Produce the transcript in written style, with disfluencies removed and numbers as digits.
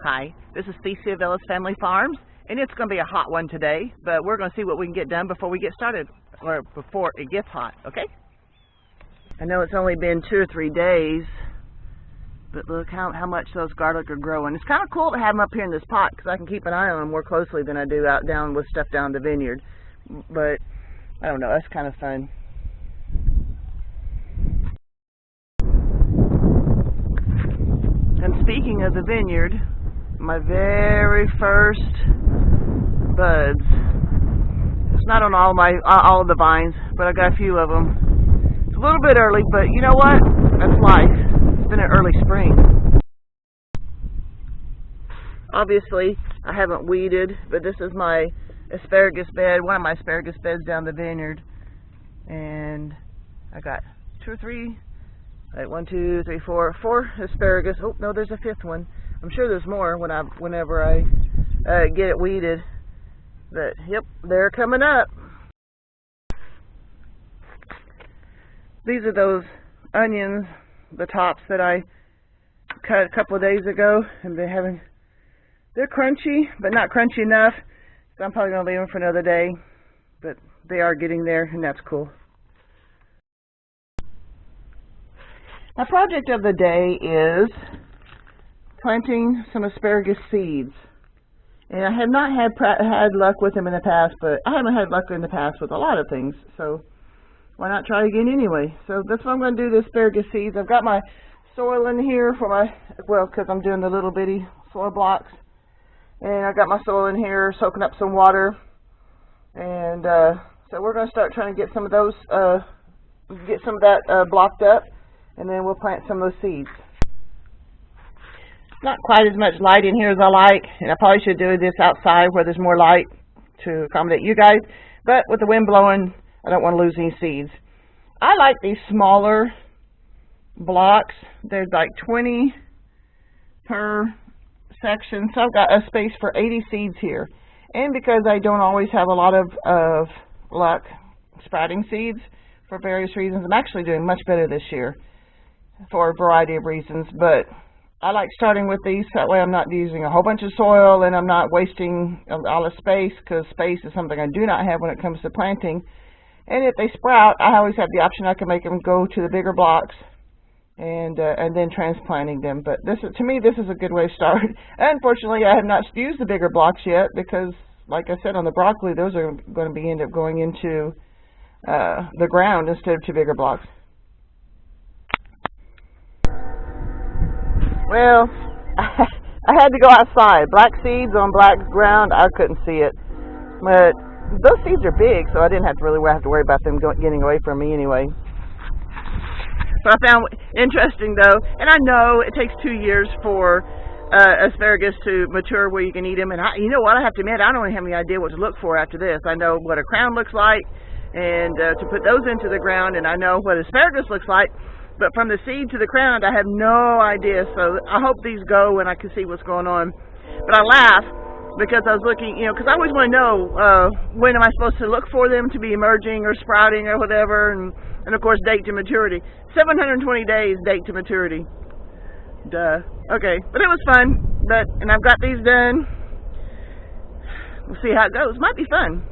Hi, this is Thecia of Ellis Family Farms, and it's going to be a hot one today, but we're going to see what we can get done before we get started, or before it gets hot, okay? I know it's only been 2 or 3 days, but look how much those garlic are growing. It's kind of cool to have them up here in this pot, because I can keep an eye on them more closely than I do out down with stuff down the vineyard. But, I don't know, that's kind of fun. And speaking of the vineyard, my very first buds. It's not on all of the vines, but I got a few of them. It's a little bit early, but you know what? That's life. It's been an early spring. Obviously, I haven't weeded, but this is my asparagus bed, one of my asparagus beds down the vineyard. And I got 2 or 3, like 1, 2, 3, 4 asparagus. Oh, no, there's a 5th one. I'm sure there's more whenever I get it weeded. But, yep, they're coming up. These are those onions, the tops that I cut a couple of days ago. And they're crunchy, but not crunchy enough. So I'm probably going to leave them for another day. But they are getting there, and that's cool. My project of the day is planting some asparagus seeds. And I have not had luck with them in the past, but I haven't had luck in the past with a lot of things, so why not try again anyway? So that's what I'm going to do, the asparagus seeds. I've got my soil in here because I'm doing the little bitty soil blocks. And I've got my soil in here soaking up some water. And so we're going to start trying to get some of those, get some of that blocked up, and then we'll plant some of those seeds. Not quite as much light in here as I like, and I probably should do this outside where there's more light to accommodate you guys, but with the wind blowing, I don't want to lose any seeds. I like these smaller blocks. There's like 20 per section, so I've got a space for 80 seeds here. And because I don't always have a lot of luck sprouting seeds for various reasons, I'm actually doing much better this year for a variety of reasons, but I like starting with these, that way I'm not using a whole bunch of soil and I'm not wasting all the space, because space is something I do not have when it comes to planting. And if they sprout, I always have the option I can make them go to the bigger blocks and then transplanting them. But to me, this is a good way to start. Unfortunately, I have not used the bigger blocks yet because, like I said, on the broccoli, those are going to end up going into the ground instead of 2 bigger blocks. Well, I had to go outside. Black seeds on black ground, I couldn't see it. But those seeds are big, so I didn't have to worry about them getting away from me anyway. What I found interesting, though, and I know it takes 2 years for asparagus to mature where you can eat them. And you know what? I have to admit, I don't even have any idea what to look for after this. I know what a crown looks like, and to put those into the ground, and I know what asparagus looks like. But from the seed to the ground, I have no idea. So I hope these go and I can see what's going on. But I laugh because I was looking, because I always want to know when am I supposed to look for them to be emerging or sprouting or whatever. And of course, date to maturity. 720 days date to maturity. Duh. Okay. But it was fun. And I've got these done. We'll see how it goes. Might be fun.